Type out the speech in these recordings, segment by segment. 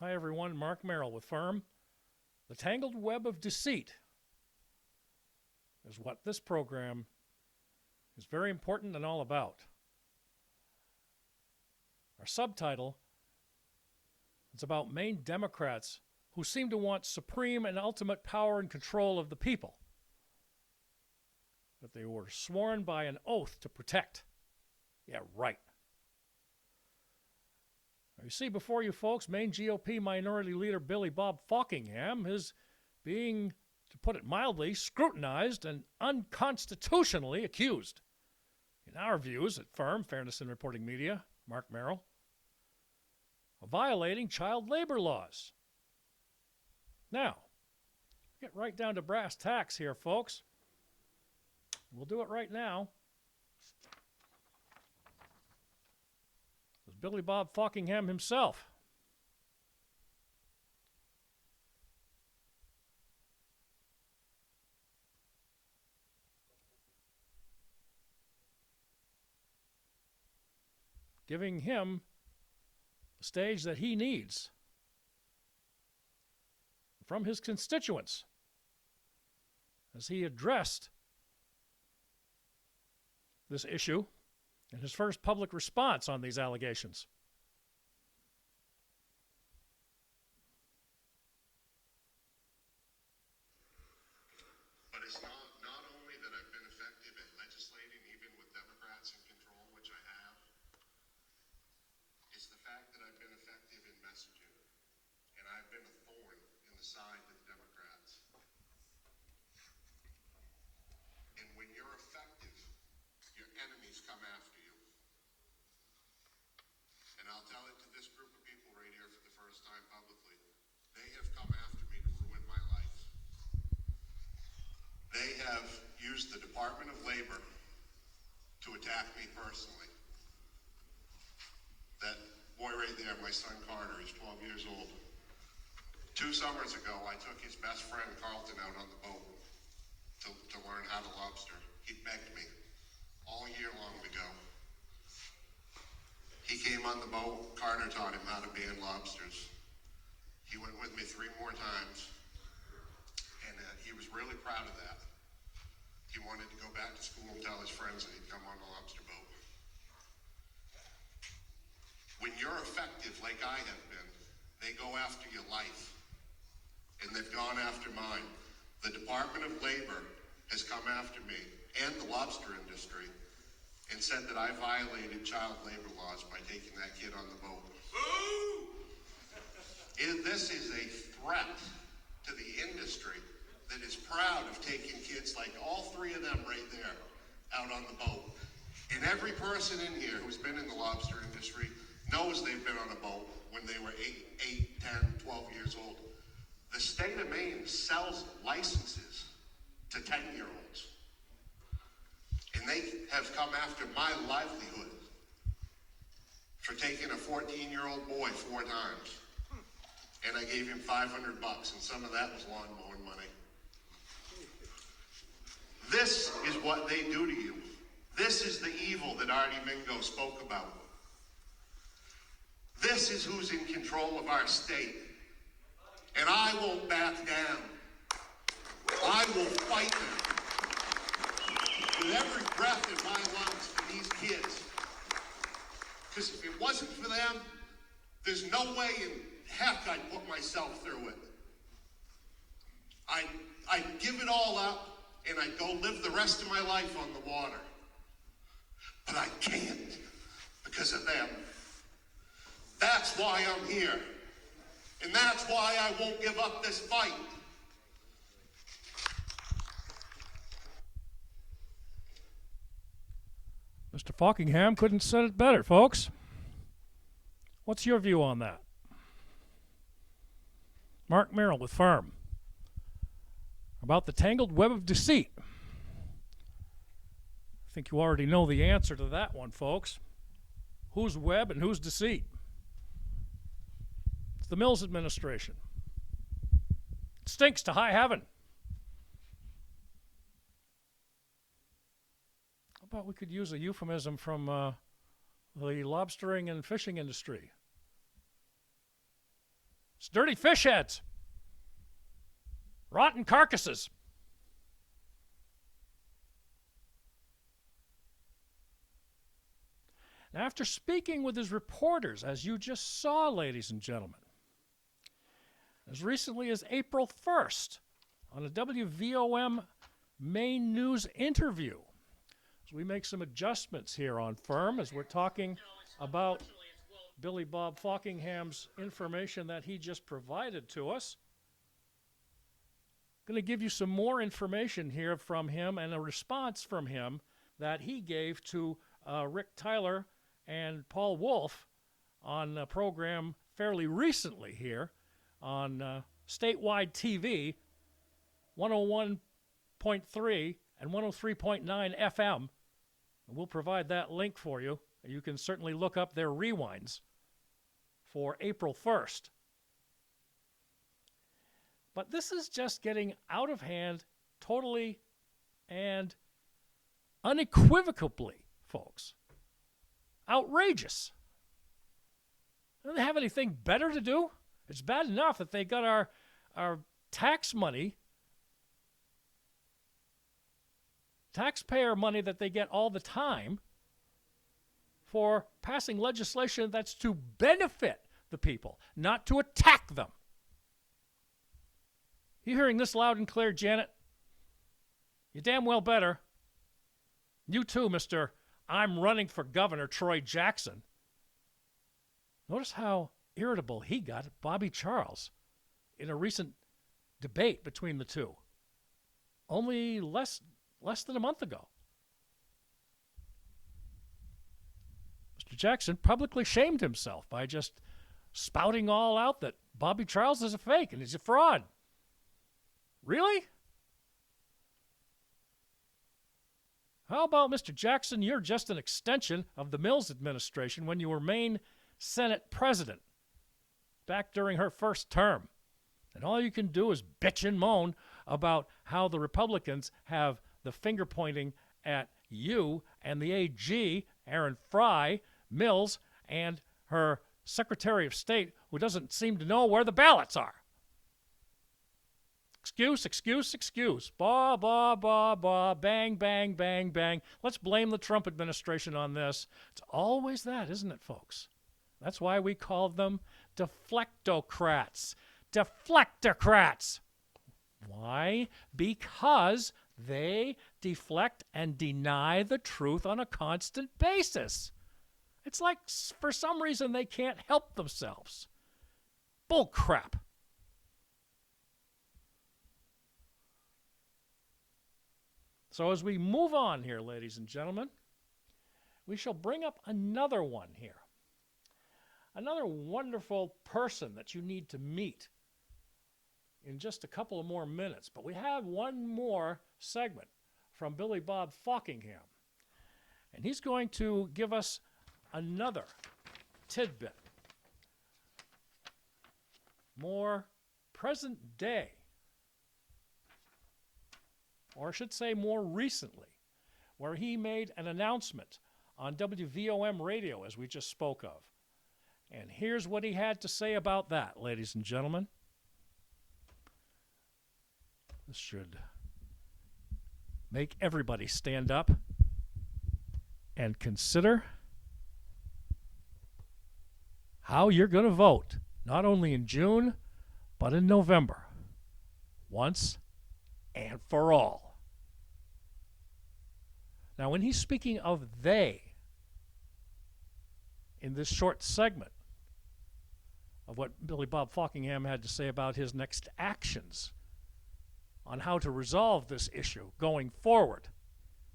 Hi everyone, Mark Merrill with Firm. The Tangled Web of Deceit is what this program is very important and all about. Our subtitle is about Maine Democrats who seem to want supreme and ultimate power and control of the people that they were sworn by an oath to protect. Yeah, right. Now, you see before you folks, Maine GOP Minority Leader Billy Bob Fockingham is being, to put it mildly, scrutinized and unconstitutionally accused, in our views at Firm, Fairness in Reporting Media, Mark Merrill, of violating child labor laws. Now, get right down to brass tacks here, folks. We'll do it right now. It was Billy Bob Fockingham himself. Giving him the stage that he needs from his constituents as he addressed this issue in his first public response on these allegations. But it's not only that I've been effective at legislating, even with Democrats in control, which I have, it's the fact that I've been effective in messaging, and I've been a thorn in the side of the Democrats. And when you're effective, your enemies come after you. And I'll tell it to this group of people right here for the first time publicly. They have come after me to ruin my life. They have used the Department of Labor to attack me personally. That boy right there, my son Carter, he's 12 years old. 2 summers ago, I took his best friend Carlton out on the boat to learn how to lobster. He begged me all year long to go. He came on the boat. Carter taught him how to ban lobsters. He went with me 3 more times, and he was really proud of that. He wanted to go back to school and tell his friends that he'd come on a lobster boat. When you're effective like I have been, they go after your life, and they've gone after mine. The Department of Labor has come after me and the lobster industry and said that I violated child labor laws by taking that kid on the boat. This is a threat to the industry that is proud of taking kids like all 3 of them right there out on the boat. And every person in here who's been in the lobster industry knows they've been on a boat when they were 8, 10, 12 years old. The state of Maine sells licenses to 10-year-olds. And they have come after my livelihood for taking a 14-year-old boy 4 times. And I gave him $500, and some of that was lawn mowing money. This is what they do to you. This is the evil that Artie Mingo spoke about. This is who's in control of our state. And I won't back down. I will fight them with every breath in my lungs for these kids. Because if it wasn't for them, there's no way in heck I'd put myself through it. I'd give it all up and I'd go live the rest of my life on the water. But I can't because of them. That's why I'm here. And that's why I won't give up this fight. Mr. Fockingham couldn't have said it better, folks. What's your view on that? Mark Merrill with Firm. About the Tangled Web of Deceit. I think you already know the answer to that one, folks. Whose web and whose deceit? It's the Mills administration. It stinks to high heaven. How about we could use a euphemism from the lobstering and fishing industry? It's dirty fish heads. Rotten carcasses. Now, after speaking with his reporters, as you just saw, ladies and gentlemen, as recently as April 1st, on a WVOM main news interview, as we make some adjustments here on Firm, as we're talking about Billy Bob Fockingham's information that he just provided to us. Going to give you some more information here from him and a response from him that he gave to Rick Tyler and Paul Wolf on a program fairly recently here on statewide TV, 101.3 and 103.9 FM. And we'll provide that link for you. You can certainly look up their rewinds for April 1st. But this is just getting out of hand totally and unequivocally, folks. Outrageous. Don't they have anything better to do? It's bad enough that they got our tax money, taxpayer money that they get all the time for passing legislation that's to benefit the people, not to attack them. You hearing this loud and clear, Janet? You damn well better. You too, Mr. I'm running for governor, Troy Jackson. Notice how irritable he got at Bobby Charles in a recent debate between the two. Only less than a month ago. Mr. Jackson publicly shamed himself by just spouting all out that Bobby Charles is a fake and he's a fraud. Really? How about, Mr. Jackson, you're just an extension of the Mills administration when you were Maine Senate president back during her first term. And all you can do is bitch and moan about how the Republicans have the finger pointing at you and the AG, Aaron Fry, Mills, and her Secretary of State, who doesn't seem to know where the ballots are. Excuse, excuse, excuse. Bah, bah, bah, bah. Bang, bang, bang, bang. Let's blame the Trump administration on this. It's always that, isn't it, folks? That's why we call them deflectocrats. Deflectocrats. Why? Because they deflect and deny the truth on a constant basis. It's like for some reason they can't help themselves. Bull crap. So as we move on here, ladies and gentlemen, we shall bring up another one here. Another wonderful person that you need to meet in just a couple of more minutes. But we have one more segment from Billy Bob Fockingham. And he's going to give us another tidbit. More present day. Or I should say more recently, where he made an announcement on WVOM radio, as we just spoke of. And here's what he had to say about that, ladies and gentlemen. This should make everybody stand up and consider how you're going to vote, not only in June, but in November, once and for all. Now, when he's speaking of they in this short segment of what Billy Bob Fockingham had to say about his next actions on how to resolve this issue going forward,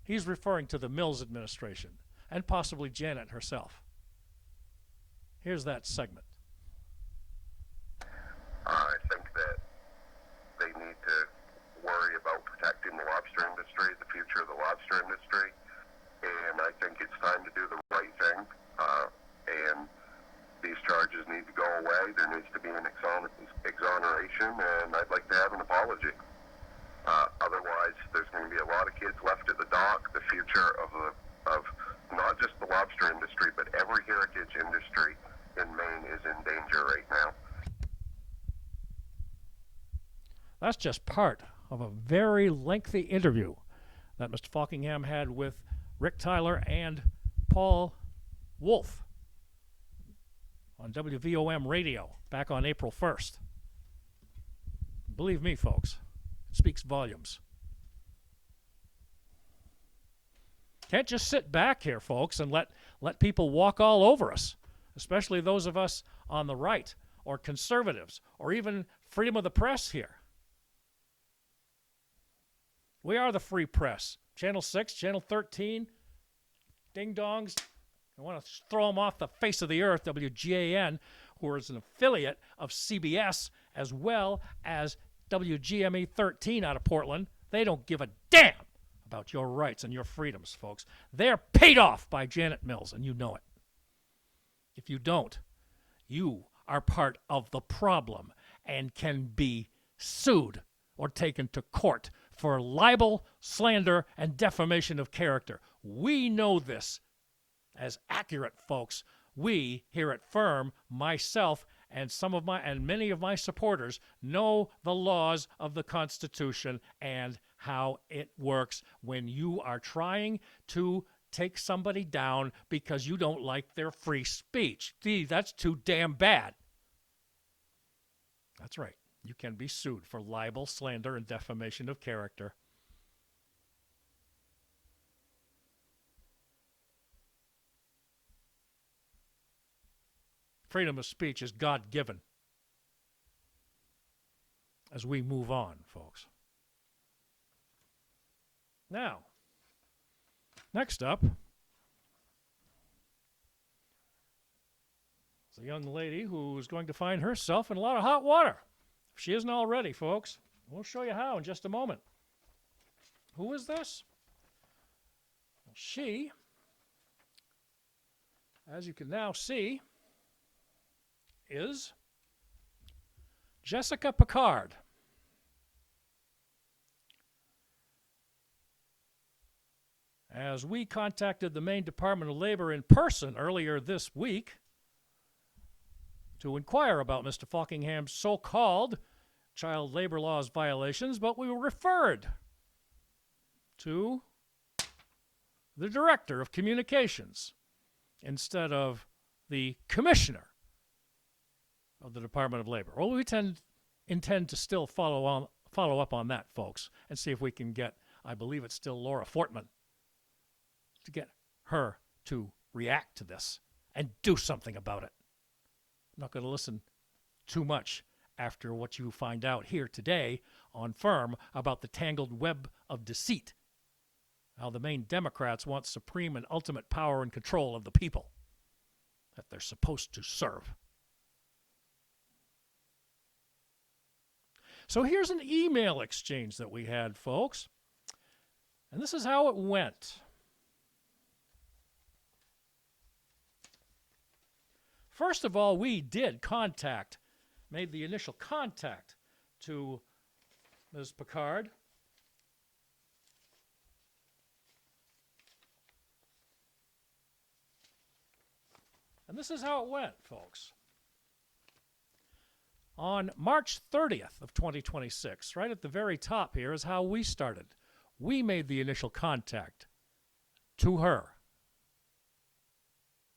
he's referring to the Mills administration and possibly Janet herself. Here's that segment. I think that they need to worry about protecting the lobster industry, the future of the lobster industry, and I think it's time to do the right thing, and these charges need to go away. There needs to be an exoneration, and I'd like to have an apology. Otherwise, there's going to be a lot of kids left at the dock. The future of not just the lobster industry, but every heritage industry in Maine is in danger right now. That's just part of a very lengthy interview that Mr. Falkingham had with Rick Tyler and Paul Wolf on WVOM radio back on April 1st. Believe me, folks, it speaks volumes. Can't just sit back here, folks, and let people walk all over us, especially those of us on the right or conservatives or even freedom of the press here. We are the free press. Channel 6, Channel 13, ding-dongs. I want to throw them off the face of the earth, WGAN, who is an affiliate of CBS, as well as WGME 13 out of Portland. They don't give a damn about your rights and your freedoms, folks. They're paid off by Janet Mills, and you know it. If you don't, you are part of the problem and can be sued or taken to court for libel, slander, and defamation of character. We know this as accurate, folks. We here at Firm, myself, and many of my supporters know the laws of the Constitution and how it works when you are trying to take somebody down because you don't like their free speech. Gee, that's too damn bad. That's right. You can be sued for libel, slander, and defamation of character. Freedom of speech is God-given. As we move on, folks. Now, next up is a young lady who's going to find herself in a lot of hot water. If she isn't already, folks. We'll show you how in just a moment. Who is this? Well, she, as you can now see, is Jessica Picard. As we contacted the Maine Department of Labor in person earlier this week to inquire about Mr. Falkingham's so-called child labor laws violations, but we were referred to the Director of Communications instead of the Commissioner of the Department of Labor. Well, we intend to still follow up on that, folks, and see if we can get, I believe it's still Laura Fortman, to get her to react to this and do something about it. I'm not going to listen too much after what you find out here today on Firm about the tangled web of deceit, how the Maine Democrats want supreme and ultimate power and control of the people that they're supposed to serve. So here's an email exchange that we had, folks, and this is how it went. First of all, we made the initial contact to Ms. Picard. And this is how it went, folks. On March 30th of 2026, right at the very top here is how we started. We made the initial contact to her,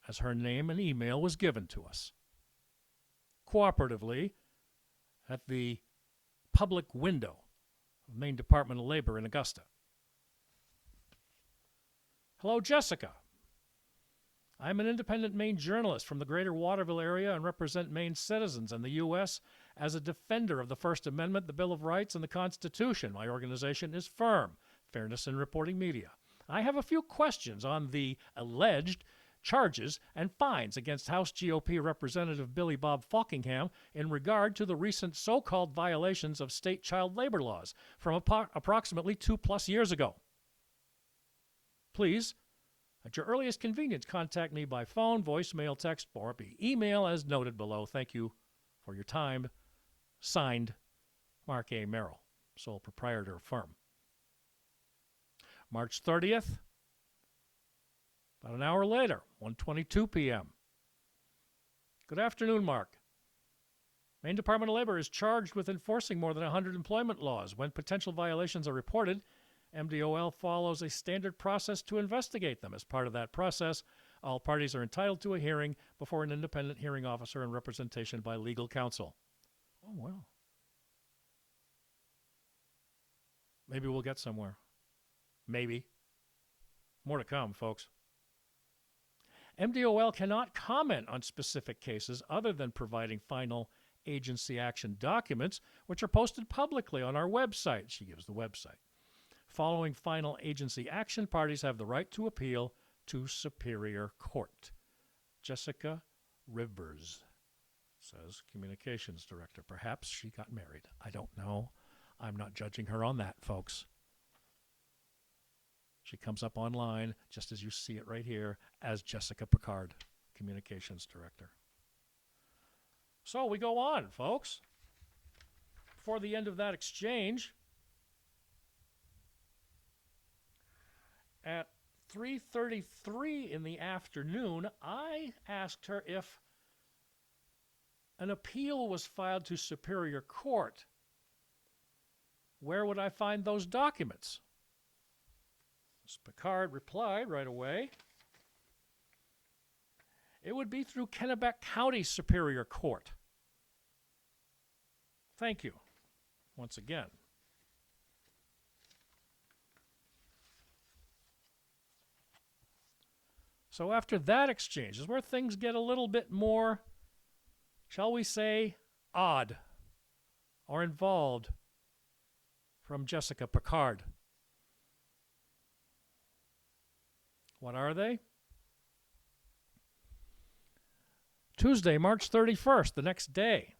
as her name and email was given to us, cooperatively at the public window of Maine Department of Labor in Augusta. Hello, Jessica. I'm an independent Maine journalist from the greater Waterville area and represent Maine citizens and the U.S. as a defender of the First Amendment, the Bill of Rights, and the Constitution. My organization is Firm, Fairness in Reporting Media. I have a few questions on the alleged charges and fines against House GOP Representative Billy Bob Falkingham in regard to the recent so-called violations of state child labor laws from approximately 2+ years ago. Please, at your earliest convenience, contact me by phone, voicemail, text, or email as noted below. Thank you for your time. Signed, Mark A. Merrill, sole proprietor of Firm. March 30th, about an hour later, 1:22 p.m. Good afternoon, Mark. Maine Department of Labor is charged with enforcing more than 100 employment laws. When potential violations are reported, MDOL follows a standard process to investigate them. As part of that process, all parties are entitled to a hearing before an independent hearing officer and representation by legal counsel. Oh, well. Maybe we'll get somewhere. Maybe. More to come, folks. MDOL cannot comment on specific cases other than providing final agency action documents, which are posted publicly on our website. She gives the website. Following final agency action, parties have the right to appeal to Superior Court. Jessica Rivers, says Communications Director. Perhaps she got married. I don't know. I'm not judging her on that, folks. She comes up online, just as you see it right here, as Jessica Picard, Communications Director. So we go on, folks. Before the end of that exchange, at 3:33 in the afternoon, I asked her if an appeal was filed to Superior Court. Where would I find those documents? Ms. Picard replied right away. It would be through Kennebec County Superior Court. Thank you, once again. So after that exchange is where things get a little bit more, shall we say, odd or involved from Jessica Picard. What are they? Tuesday, March 31st, the next day.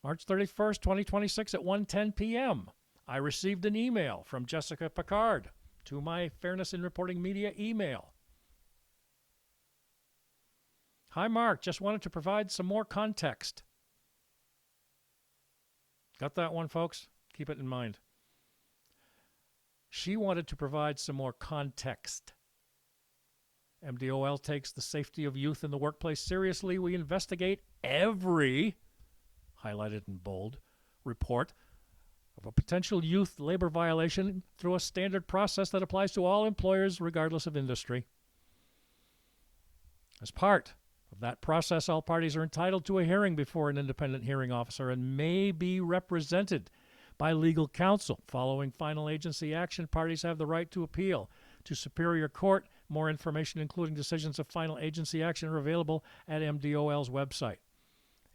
March 31st, 2026 at 1:10 p.m. I received an email from Jessica Picard to my Fairness in Reporting Media email. Hi, Mark. Just wanted to provide some more context. Got that one, folks? Keep it in mind. She wanted to provide some more context. MDOL takes the safety of youth in the workplace seriously. We investigate every, highlighted in bold, report of a potential youth labor violation through a standard process that applies to all employers regardless of industry. As part of that process, all parties are entitled to a hearing before an independent hearing officer and may be represented by legal counsel. Following final agency action, parties have the right to appeal to Superior Court. More information, including decisions of final agency action, are available at MDOL's website.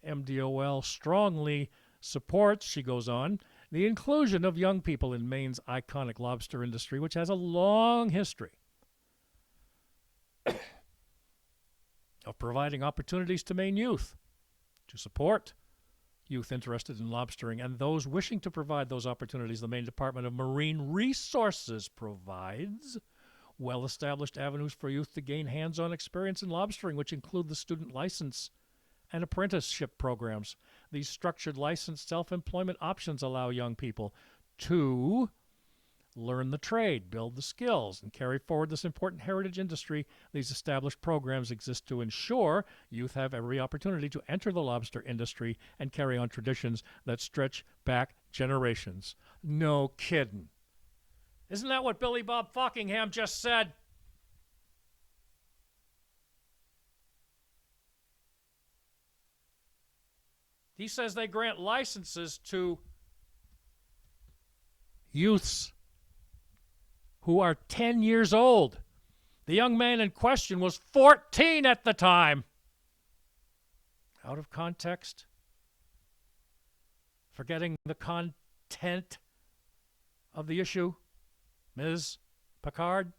MDOL strongly supports, she goes on, the inclusion of young people in Maine's iconic lobster industry, which has a long history of providing opportunities to Maine youth, to support youth interested in lobstering and those wishing to provide those opportunities. The Maine Department of Marine Resources provides well-established avenues for youth to gain hands-on experience in lobstering, which include the student license and apprenticeship programs. These structured licensed self-employment options allow young people to learn the trade, build the skills, and carry forward this important heritage industry. These established programs exist to ensure youth have every opportunity to enter the lobster industry and carry on traditions that stretch back generations. No kidding. Isn't that what Billy Bob Fockingham just said? He says they grant licenses to youths who are 10 years old. The young man in question was 14 at the time. Out of context? Forgetting the content of the issue? Ms. Picard?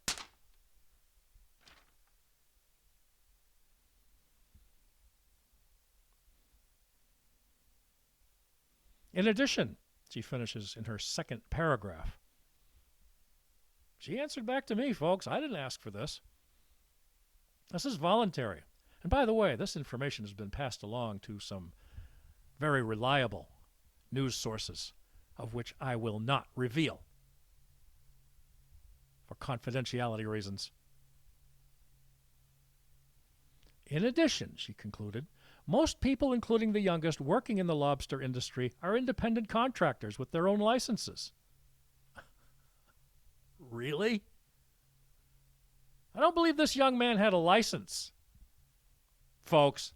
In addition, she finishes in her second paragraph. She answered back to me, folks. I didn't ask for this. This is voluntary. And by the way, this information has been passed along to some very reliable news sources, of which I will not reveal for confidentiality reasons. In addition, she concluded, Most people, including the youngest, working in the lobster industry are independent contractors with their own licenses. Really? I don't believe this young man had a license, folks.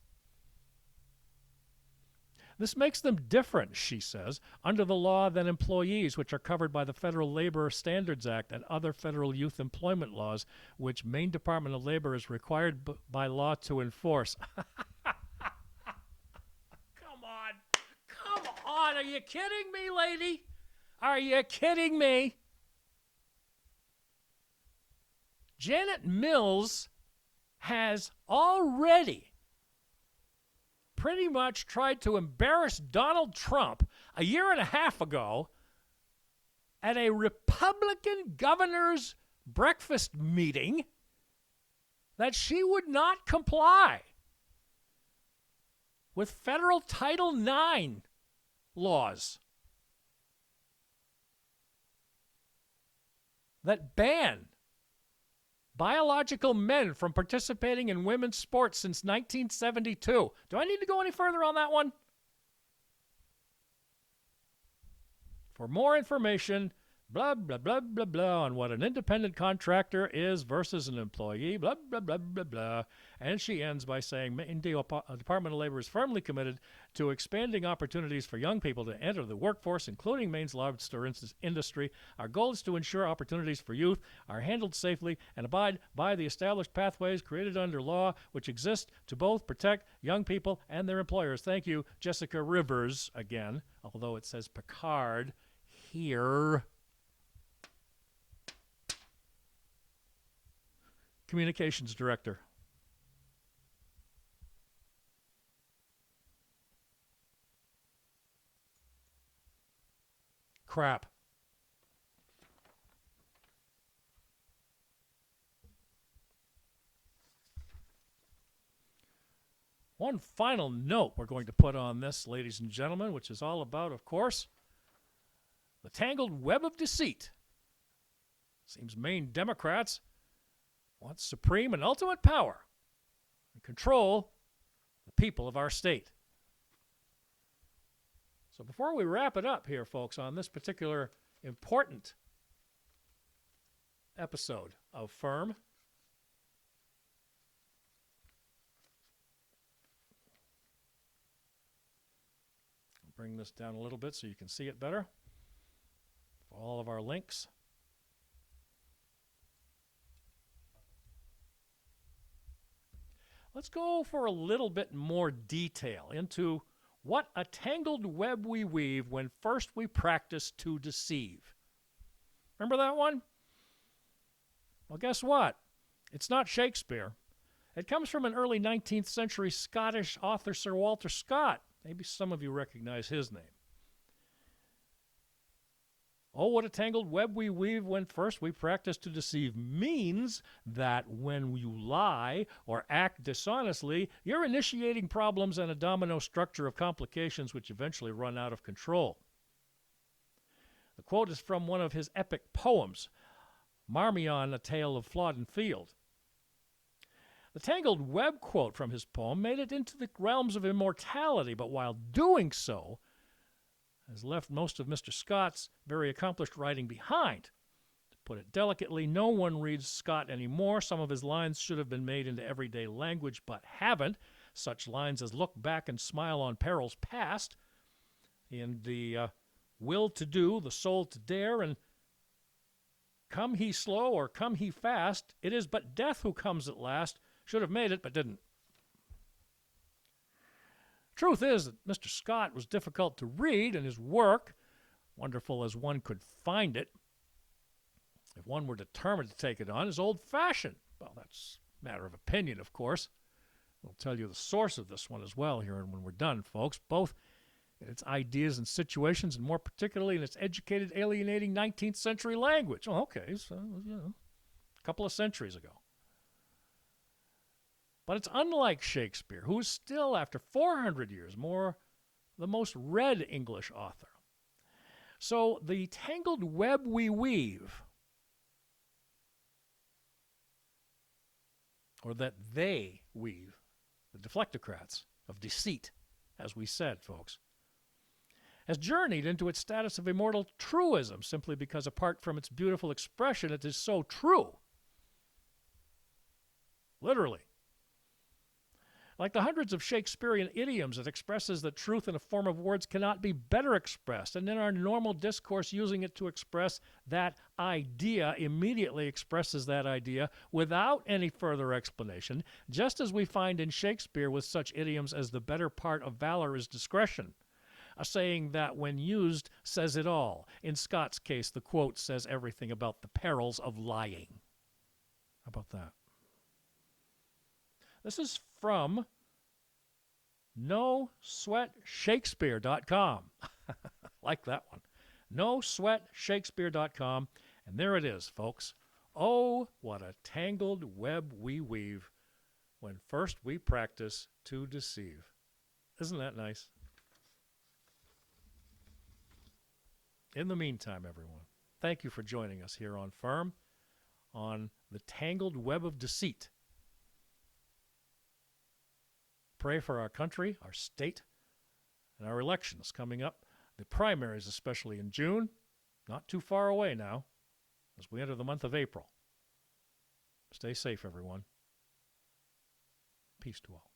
This makes them different, she says, under the law than employees, which are covered by the Federal Labor Standards Act and other federal youth employment laws, which Maine Department of Labor is required by law to enforce. Come on. Come on. Are you kidding me, lady? Are you kidding me? Janet Mills has already pretty much tried to embarrass Donald Trump a year and a half ago at a Republican governor's breakfast meeting that she would not comply with federal Title IX laws that ban biological men from participating in women's sports since 1972. Do I need to go any further on that one? For more information, blah, blah, blah, blah, blah, on what an independent contractor is versus an employee, blah, blah, blah, blah, blah. And she ends by saying, the Department of Labor is firmly committed to expanding opportunities for young people to enter the workforce, including Maine's lobster industry. Our goal is to ensure opportunities for youth are handled safely and abide by the established pathways created under law, which exist to both protect young people and their employers. Thank you, Jessica Rivers, again, although it says Picard here. Communications Director. Crap. One final note we're going to put on this, ladies and gentlemen, which is all about, of course, the tangled web of deceit. Seems Maine Democrats want supreme and ultimate power and control the people of our state. So before we wrap it up here, folks, on this particular important episode of Firm, I'll bring this down a little bit so you can see it better. For all of our links. Let's go for a little bit more detail into what a tangled web we weave when first we practice to deceive. Remember that one? Well, guess what? It's not Shakespeare. It comes from an early 19th century Scottish author, Sir Walter Scott. Maybe some of you recognize his name. Oh, what a tangled web we weave when first we practice to deceive means that when you lie or act dishonestly, you're initiating problems and a domino structure of complications which eventually run out of control. The quote is from one of his epic poems, Marmion, A Tale of Flodden Field. The tangled web quote from his poem made it into the realms of immortality, but while doing so, has left most of Mr. Scott's very accomplished writing behind. To put it delicately, no one reads Scott anymore. Some of his lines should have been made into everyday language, but haven't. Such lines as look back and smile on perils past, and the will to do, the soul to dare, and come he slow or come he fast, it is but death who comes at last, should have made it, but didn't. Truth is that Mr. Scott was difficult to read, and his work, wonderful as one could find it, if one were determined to take it on, is old-fashioned. Well, that's a matter of opinion, of course. I'll tell you the source of this one as well here and when we're done, folks, both in its ideas and situations, and more particularly in its educated, alienating 19th century language. Oh, okay, so, a couple of centuries ago. But it's unlike Shakespeare, who is still, after 400 years, the most read English author. So the tangled web we weave, or that they weave, the deflectocrats of deceit, as we said, folks, has journeyed into its status of immortal truism simply because, apart from its beautiful expression, it is so true. Literally. Like the hundreds of Shakespearean idioms, it expresses that truth in a form of words cannot be better expressed, and in our normal discourse, using it to express that idea immediately expresses that idea without any further explanation, just as we find in Shakespeare with such idioms as the better part of valor is discretion, a saying that, when used, says it all. In Scott's case, the quote says everything about the perils of lying. How about that? This is from NoSweatShakespeare.com. Like that one. NoSweatShakespeare.com. And there it is, folks. Oh, what a tangled web we weave when first we practice to deceive. Isn't that nice? In the meantime, everyone, thank you for joining us here on Firm on the tangled web of deceit. Pray for our country, our state, and our elections coming up. The primaries, especially in June, not too far away now, as we enter the month of April. Stay safe, everyone. Peace to all.